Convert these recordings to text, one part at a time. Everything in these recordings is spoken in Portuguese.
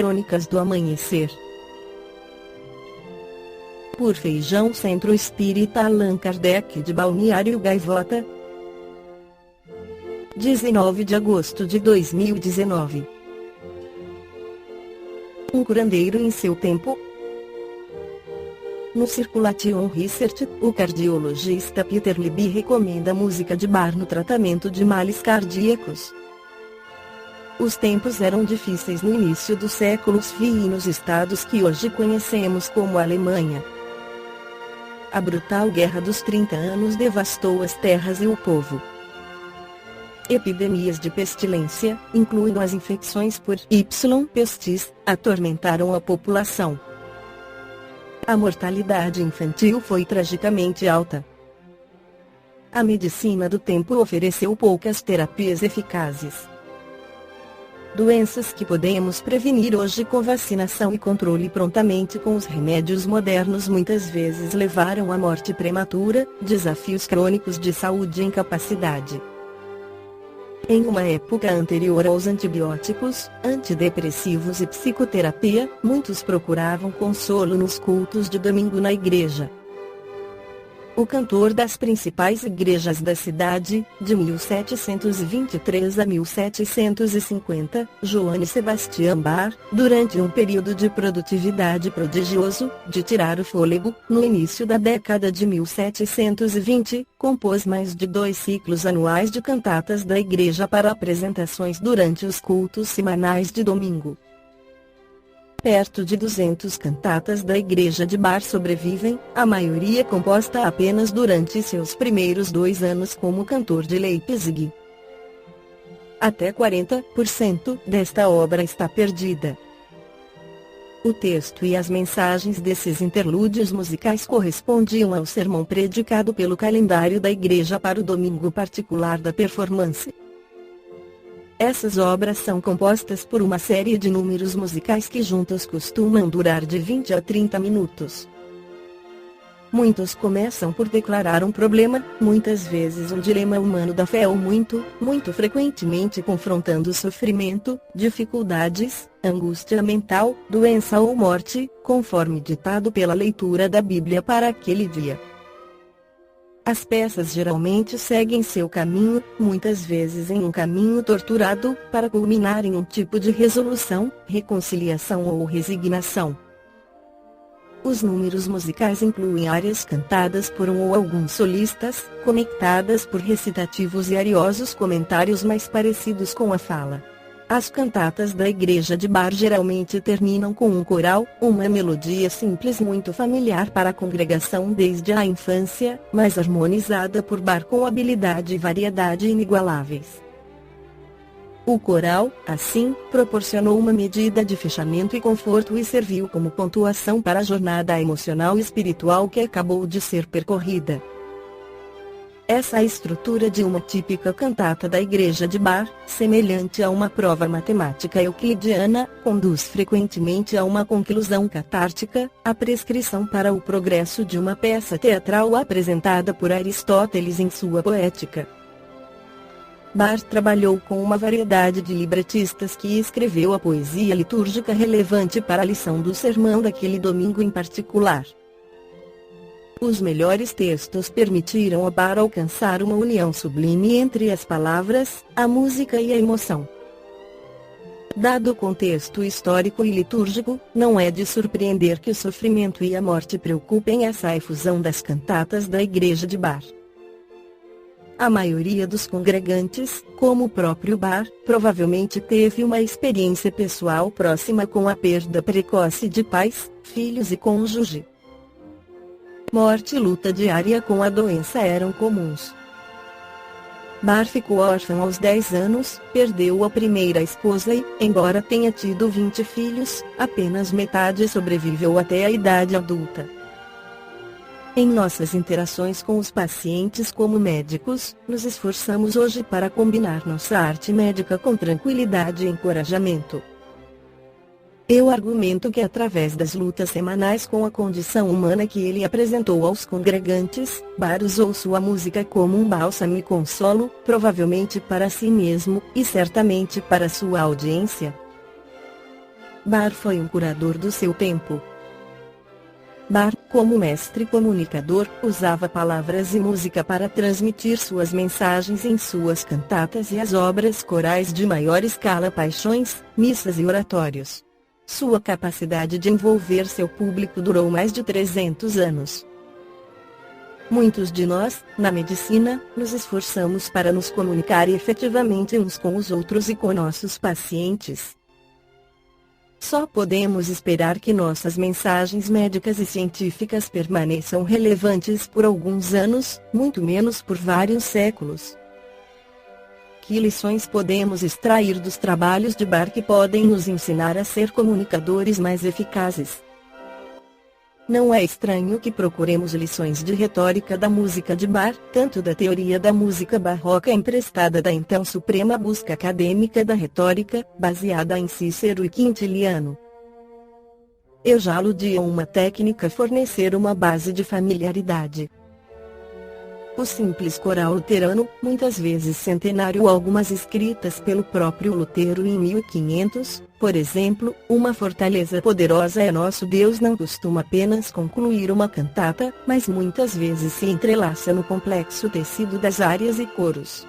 Crônicas do Amanhecer. Por Feijão, Centro Espírita Allan Kardec de Balneário Gaivota. 19 de agosto de 2019. Um curandeiro em seu tempo. No Circulation Research, o cardiologista Peter Libby recomenda música de bar no tratamento de males cardíacos. Os tempos eram difíceis no início do século XX e nos estados que hoje conhecemos como Alemanha. A brutal Guerra dos 30 Anos devastou as terras e o povo. Epidemias de pestilência, incluindo as infecções por Y. pestis, atormentaram a população. A mortalidade infantil foi tragicamente alta. A medicina do tempo ofereceu poucas terapias eficazes. Doenças que podemos prevenir hoje com vacinação e controle prontamente com os remédios modernos muitas vezes levaram à morte prematura, desafios crônicos de saúde e incapacidade. Em uma época anterior aos antibióticos, antidepressivos e psicoterapia, muitos procuravam consolo nos cultos de domingo na igreja. O cantor das principais igrejas da cidade, de 1723 a 1750, Johann Sebastian Bach, durante um período de produtividade prodigioso, de tirar o fôlego, no início da década de 1720, compôs mais de 2 ciclos anuais de cantatas da igreja para apresentações durante os cultos semanais de domingo. Perto de 200 cantatas da igreja de Bach sobrevivem, a maioria composta apenas durante seus primeiros 2 anos como cantor de Leipzig. Até 40% desta obra está perdida. O texto e as mensagens desses interlúdios musicais correspondiam ao sermão predicado pelo calendário da igreja para o domingo particular da performance. Essas obras são compostas por uma série de números musicais que juntos costumam durar de 20 a 30 minutos. Muitos começam por declarar um problema, muitas vezes um dilema humano da fé ou muito frequentemente confrontando sofrimento, dificuldades, angústia mental, doença ou morte, conforme ditado pela leitura da Bíblia para aquele dia. As peças geralmente seguem seu caminho, muitas vezes em um caminho torturado, para culminar em um tipo de resolução, reconciliação ou resignação. Os números musicais incluem áreas cantadas por um ou alguns solistas, conectadas por recitativos e ariosos comentários mais parecidos com a fala. As cantatas da igreja de Bach geralmente terminam com um coral, uma melodia simples muito familiar para a congregação desde a infância, mas harmonizada por Bach com habilidade e variedade inigualáveis. O coral, assim, proporcionou uma medida de fechamento e conforto e serviu como pontuação para a jornada emocional e espiritual que acabou de ser percorrida. Essa é a estrutura de uma típica cantata da igreja de Bach, semelhante a uma prova matemática euclidiana, conduz frequentemente a uma conclusão catártica, a prescrição para o progresso de uma peça teatral apresentada por Aristóteles em sua Poética. Bach trabalhou com uma variedade de libretistas que escreveu a poesia litúrgica relevante para a lição do sermão daquele domingo em particular. Os melhores textos permitiram a Bach alcançar uma união sublime entre as palavras, a música e a emoção. Dado o contexto histórico e litúrgico, não é de surpreender que o sofrimento e a morte preocupem essa efusão das cantatas da igreja de Bach. A maioria dos congregantes, como o próprio Bach, provavelmente teve uma experiência pessoal próxima com a perda precoce de pais, filhos e cônjuge. Morte e luta diária com a doença eram comuns. Bach ficou órfão aos 10 anos, perdeu a primeira esposa e, embora tenha tido 20 filhos, apenas metade sobreviveu até a idade adulta. Em nossas interações com os pacientes como médicos, nos esforçamos hoje para combinar nossa arte médica com tranquilidade e encorajamento. Eu argumento que através das lutas semanais com a condição humana que ele apresentou aos congregantes, Bach usou sua música como um bálsamo e consolo, provavelmente para si mesmo, e certamente para sua audiência. Bach foi um curador do seu tempo. Bach, como mestre comunicador, usava palavras e música para transmitir suas mensagens em suas cantatas e as obras corais de maior escala, paixões, missas e oratórios. Sua capacidade de envolver seu público durou mais de 300 anos. Muitos de nós, na medicina, nos esforçamos para nos comunicar efetivamente uns com os outros e com nossos pacientes. Só podemos esperar que nossas mensagens médicas e científicas permaneçam relevantes por alguns anos, muito menos por vários séculos. Que lições podemos extrair dos trabalhos de Bach que podem nos ensinar a ser comunicadores mais eficazes? Não é estranho que procuremos lições de retórica da música de Bach, tanto da teoria da música barroca emprestada da então suprema busca acadêmica da retórica, baseada em Cícero e Quintiliano. Eu já aludi a uma técnica fornecer uma base de familiaridade. O simples coral luterano, muitas vezes centenário, algumas escritas pelo próprio Lutero em 1500, por exemplo, uma fortaleza poderosa é nosso Deus, não costuma apenas concluir uma cantata, mas muitas vezes se entrelaça no complexo tecido das áreas e coros.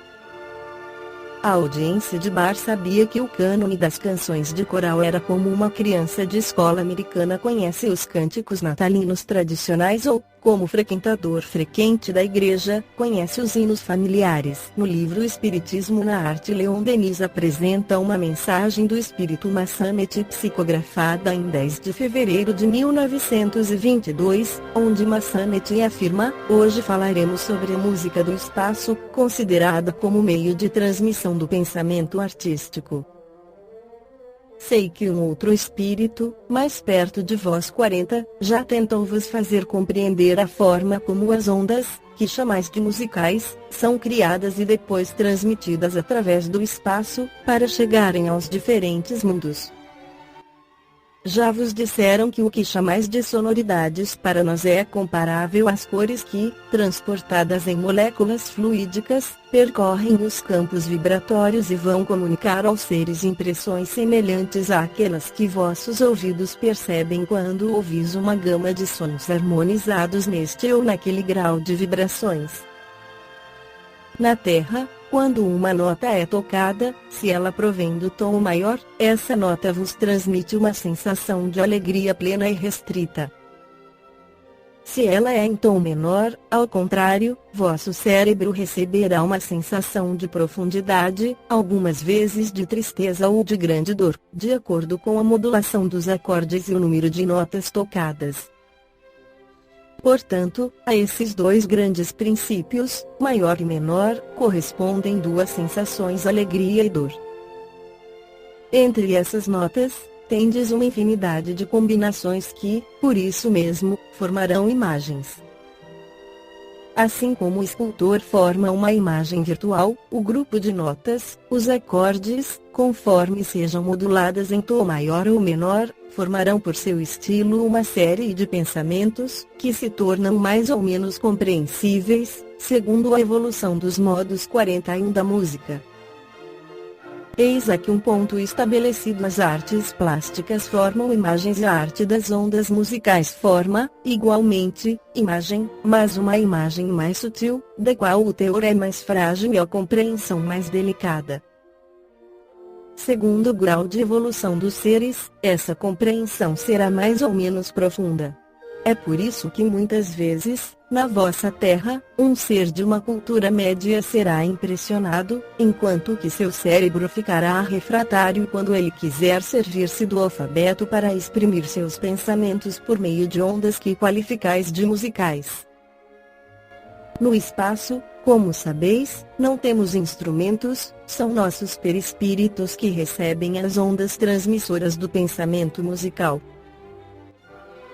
A audiência de Bach sabia que o cânone das canções de coral era como uma criança de escola americana conhece os cânticos natalinos tradicionais ou, como frequentador frequente da igreja, conhece os hinos familiares. No livro Espiritismo na Arte, Leon Denis apresenta uma mensagem do espírito Massanet psicografada em 10 de fevereiro de 1922, onde Massanet afirma: hoje falaremos sobre a música do espaço, considerada como meio de transmissão do pensamento artístico. Sei que um outro espírito, mais perto de vós 40, já tentou vos fazer compreender a forma como as ondas, que chamais de musicais, são criadas e depois transmitidas através do espaço, para chegarem aos diferentes mundos. Já vos disseram que o que chamais de sonoridades para nós é comparável às cores que, transportadas em moléculas fluídicas, percorrem os campos vibratórios e vão comunicar aos seres impressões semelhantes àquelas que vossos ouvidos percebem quando ouvis uma gama de sons harmonizados neste ou naquele grau de vibrações. Na Terra, quando uma nota é tocada, se ela provém do tom maior, essa nota vos transmite uma sensação de alegria plena e restrita. Se ela é em tom menor, ao contrário, vosso cérebro receberá uma sensação de profundidade, algumas vezes de tristeza ou de grande dor, de acordo com a modulação dos acordes e o número de notas tocadas. Portanto, a esses dois grandes princípios, maior e menor, correspondem duas sensações: alegria e dor. Entre essas notas, tendes uma infinidade de combinações que, por isso mesmo, formarão imagens. Assim como o escultor forma uma imagem virtual, o grupo de notas, os acordes, conforme sejam moduladas em tom maior ou menor, formarão por seu estilo uma série de pensamentos, que se tornam mais ou menos compreensíveis, segundo a evolução dos modos 41 da música. Eis aqui um ponto estabelecido: as artes plásticas formam imagens e a arte das ondas musicais forma, igualmente, imagem, mas uma imagem mais sutil, da qual o teor é mais frágil e a compreensão mais delicada. Segundo o grau de evolução dos seres, essa compreensão será mais ou menos profunda. É por isso que muitas vezes, na vossa terra, um ser de uma cultura média será impressionado, enquanto que seu cérebro ficará refratário quando ele quiser servir-se do alfabeto para exprimir seus pensamentos por meio de ondas que qualificais de musicais. No espaço, como sabeis, não temos instrumentos, são nossos perispíritos que recebem as ondas transmissoras do pensamento musical.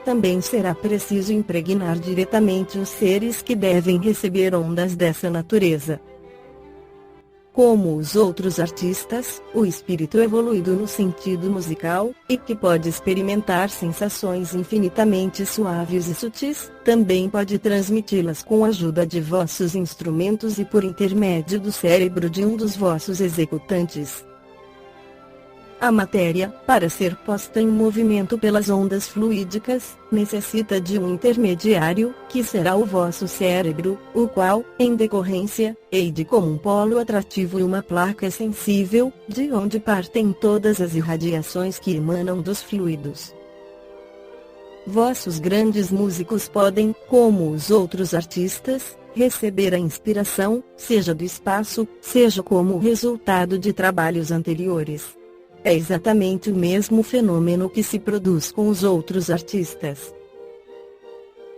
Também será preciso impregnar diretamente os seres que devem receber ondas dessa natureza. Como os outros artistas, o espírito evoluído no sentido musical, e que pode experimentar sensações infinitamente suaves e sutis, também pode transmiti-las com a ajuda de vossos instrumentos e por intermédio do cérebro de um dos vossos executantes. A matéria, para ser posta em movimento pelas ondas fluídicas, necessita de um intermediário, que será o vosso cérebro, o qual, em decorrência, hede como um polo atrativo e uma placa sensível, de onde partem todas as irradiações que emanam dos fluidos. Vossos grandes músicos podem, como os outros artistas, receber a inspiração, seja do espaço, seja como resultado de trabalhos anteriores. É exatamente o mesmo fenômeno que se produz com os outros artistas.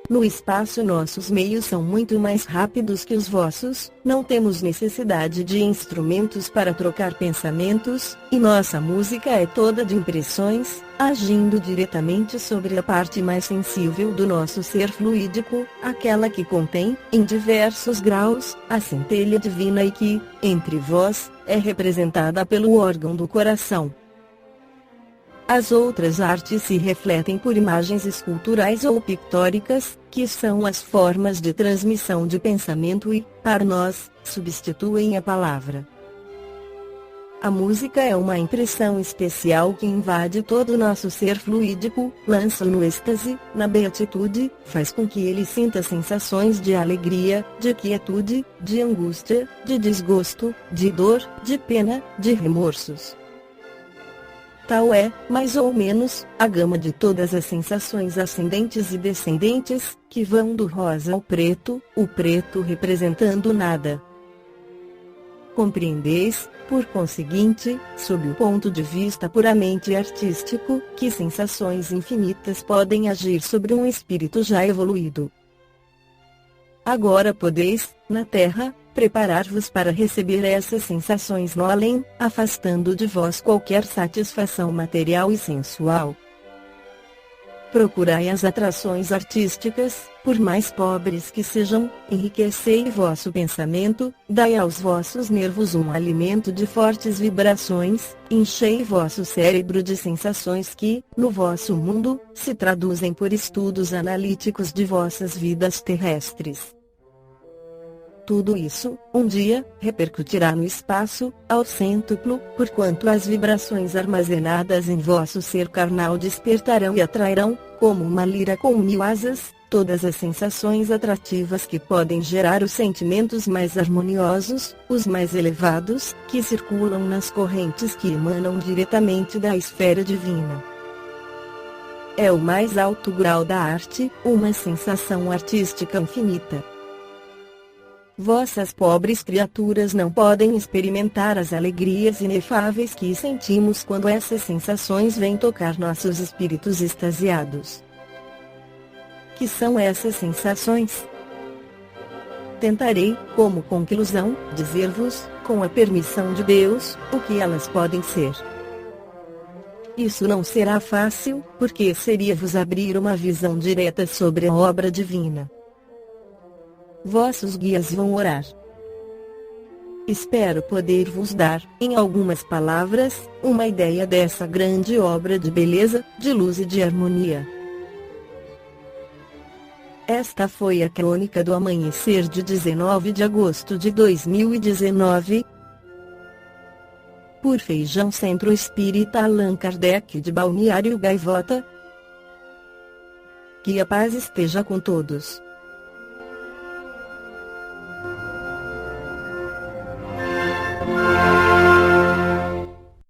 No espaço nossos meios são muito mais rápidos que os vossos, não temos necessidade de instrumentos para trocar pensamentos, e nossa música é toda de impressões, agindo diretamente sobre a parte mais sensível do nosso ser fluídico, aquela que contém, em diversos graus, a centelha divina e que, entre vós, é representada pelo órgão do coração. As outras artes se refletem por imagens esculturais ou pictóricas, que são as formas de transmissão de pensamento e, para nós, substituem a palavra. A música é uma impressão especial que invade todo o nosso ser fluídico, lança-o no êxtase, na beatitude, faz com que ele sinta sensações de alegria, de quietude, de angústia, de desgosto, de dor, de pena, de remorsos. Tal é, mais ou menos, a gama de todas as sensações ascendentes e descendentes, que vão do rosa ao preto, o preto representando nada. Compreendeis, por conseguinte, sob o ponto de vista puramente artístico, que sensações infinitas podem agir sobre um espírito já evoluído. Agora podeis, na Terra, preparar-vos para receber essas sensações no além, afastando de vós qualquer satisfação material e sensual. Procurai as atrações artísticas, por mais pobres que sejam, enriquecei vosso pensamento, dai aos vossos nervos um alimento de fortes vibrações, enchei vosso cérebro de sensações que, no vosso mundo, se traduzem por estudos analíticos de vossas vidas terrestres. Tudo isso, um dia, repercutirá no espaço, ao cêntuplo, porquanto as vibrações armazenadas em vosso ser carnal despertarão e atrairão, como uma lira com 1000 asas, todas as sensações atrativas que podem gerar os sentimentos mais harmoniosos, os mais elevados, que circulam nas correntes que emanam diretamente da esfera divina. É o mais alto grau da arte, uma sensação artística infinita. Vossas pobres criaturas não podem experimentar as alegrias inefáveis que sentimos quando essas sensações vêm tocar nossos espíritos extasiados. Que são essas sensações? Tentarei, como conclusão, dizer-vos, com a permissão de Deus, o que elas podem ser. Isso não será fácil, porque seria vos abrir uma visão direta sobre a obra divina. Vossos guias vão orar. Espero poder vos dar, em algumas palavras, uma ideia dessa grande obra de beleza, de luz e de harmonia. Esta foi a crônica do amanhecer de 19 de agosto de 2019. Por Feijão Centro Espírita Allan Kardec de Balneário Gaivota. Que a paz esteja com todos.